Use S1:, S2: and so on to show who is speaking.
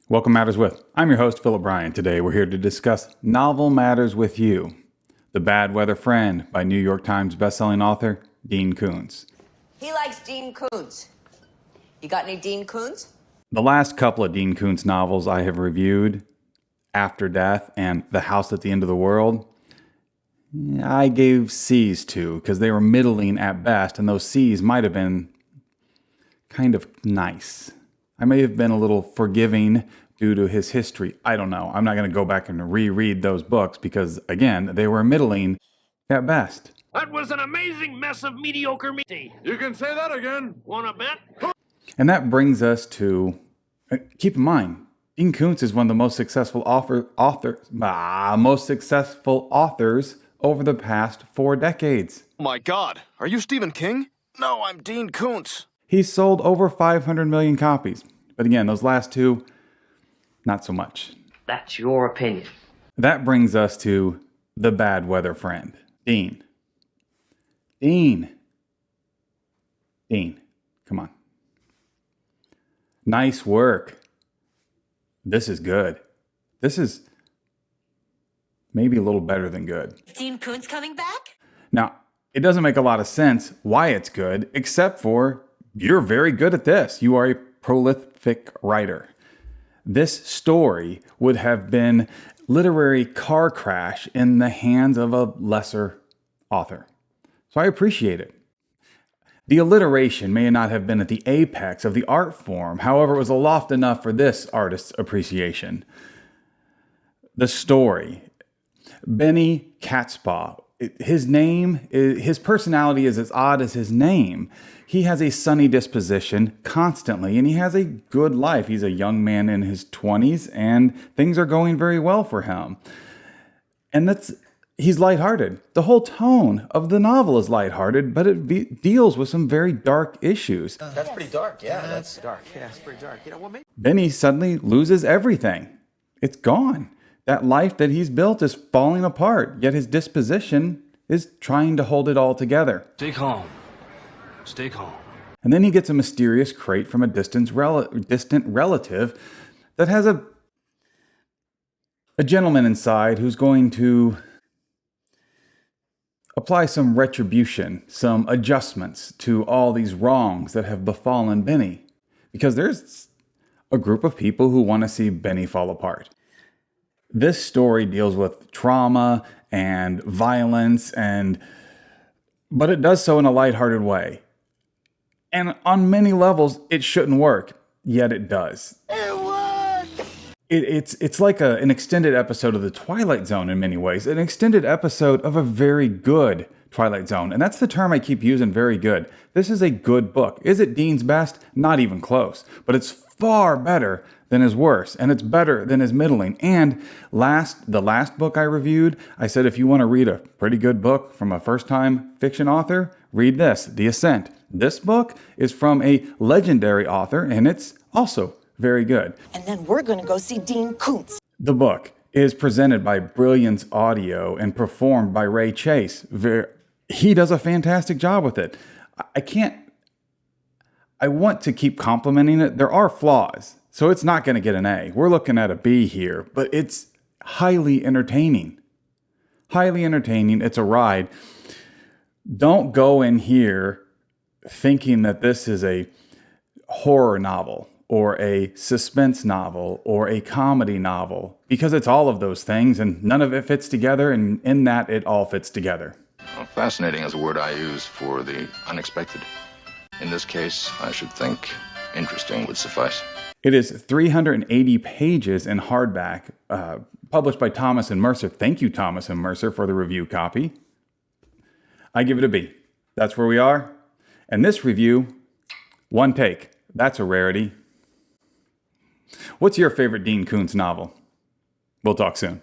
S1: Welcome Matters With. I'm your host, ThisPhillipBrian. Today we're here to discuss Novel Matters With You, The Bad Weather Friend by New York Times bestselling author Dean Koontz.
S2: He likes Dean Koontz. You got any Dean Koontz?
S1: The last couple of Dean Koontz novels I have reviewed, After Death and The House at the End of the World, I gave C's to because they were middling at best, and those C's might have been kind of nice. I may have been a little forgiving due to his history. I don't know. I'm not going to go back and reread those books because, again, they were middling at best.
S3: That was an amazing mess of mediocre meat.
S4: You can say that again.
S3: Wanna bet?
S1: And that brings us to, keep in mind, Dean Koontz is one of the most successful authors over the past 4 decades.
S4: Oh my God, are you Stephen King? No, I'm Dean Koontz.
S1: He's sold over 500 million copies. But again, those last two, not so much.
S2: That's your opinion.
S1: That brings us to The Bad Weather Friend. Dean, come on. Nice work. This is good. This is maybe a little better than good.
S5: Dean Koontz coming back?
S1: Now, it doesn't make a lot of sense why it's good, except for you're very good at this. You are a prolific writer. This story would have been literary car crash in the hands of a lesser author. So I appreciate it. The alliteration may not have been at the apex of the art form. However, it was aloft enough for this artist's appreciation. The story. Benny Catspaw. His personality is as odd as his name. He has a sunny disposition constantly, and he has a good life. He's a young man in his 20s, and things are going very well for him. And he's lighthearted. The whole tone of the novel is lighthearted, but it deals with some very dark issues.
S6: That's pretty dark, yeah. That's dark. Yeah, it's pretty dark. You know what?
S1: Benny suddenly loses everything. It's gone. That life that he's built is falling apart, yet his disposition is trying to hold it all together.
S3: Stay calm. Stay calm.
S1: And then he gets a mysterious crate from a distant relative that has a gentleman inside who's going to apply some retribution, some adjustments to all these wrongs that have befallen Benny. Because there's a group of people who want to see Benny fall apart. This story deals with trauma and violence, but it does so in a lighthearted way. And on many levels, it shouldn't work, yet it does.
S6: It works!
S1: It's like an extended episode of The Twilight Zone in many ways, an extended episode of a very good Twilight Zone. And that's the term I keep using, very good. This is a good book. Is it Dean's best? Not even close. But it's far better than his worst, and it's better than his middling. And the last book I reviewed, I said if you want to read a pretty good book from a first-time fiction author, read this, The Ascent. This book is from a legendary author, and it's also very good.
S5: And then we're going to go see Dean Koontz.
S1: The book is presented by Brilliance Audio and performed by Ray Chase. He does a fantastic job with it. I want to keep complimenting it. There are flaws, so it's not going to get an A. We're looking at a B here, but it's highly entertaining. Highly entertaining. It's a ride. Don't go in here thinking that this is a horror novel or a suspense novel or a comedy novel, because it's all of those things and none of it fits together, and in that it all fits together.
S7: Well, fascinating is a word I use for the unexpected. In this case, I should think interesting would suffice.
S1: It is 380 pages in hardback, published by Thomas & Mercer. Thank you, Thomas & Mercer, for the review copy. I give it a B. That's where we are. And this review, one take. That's a rarity. What's your favorite Dean Koontz novel? We'll talk soon.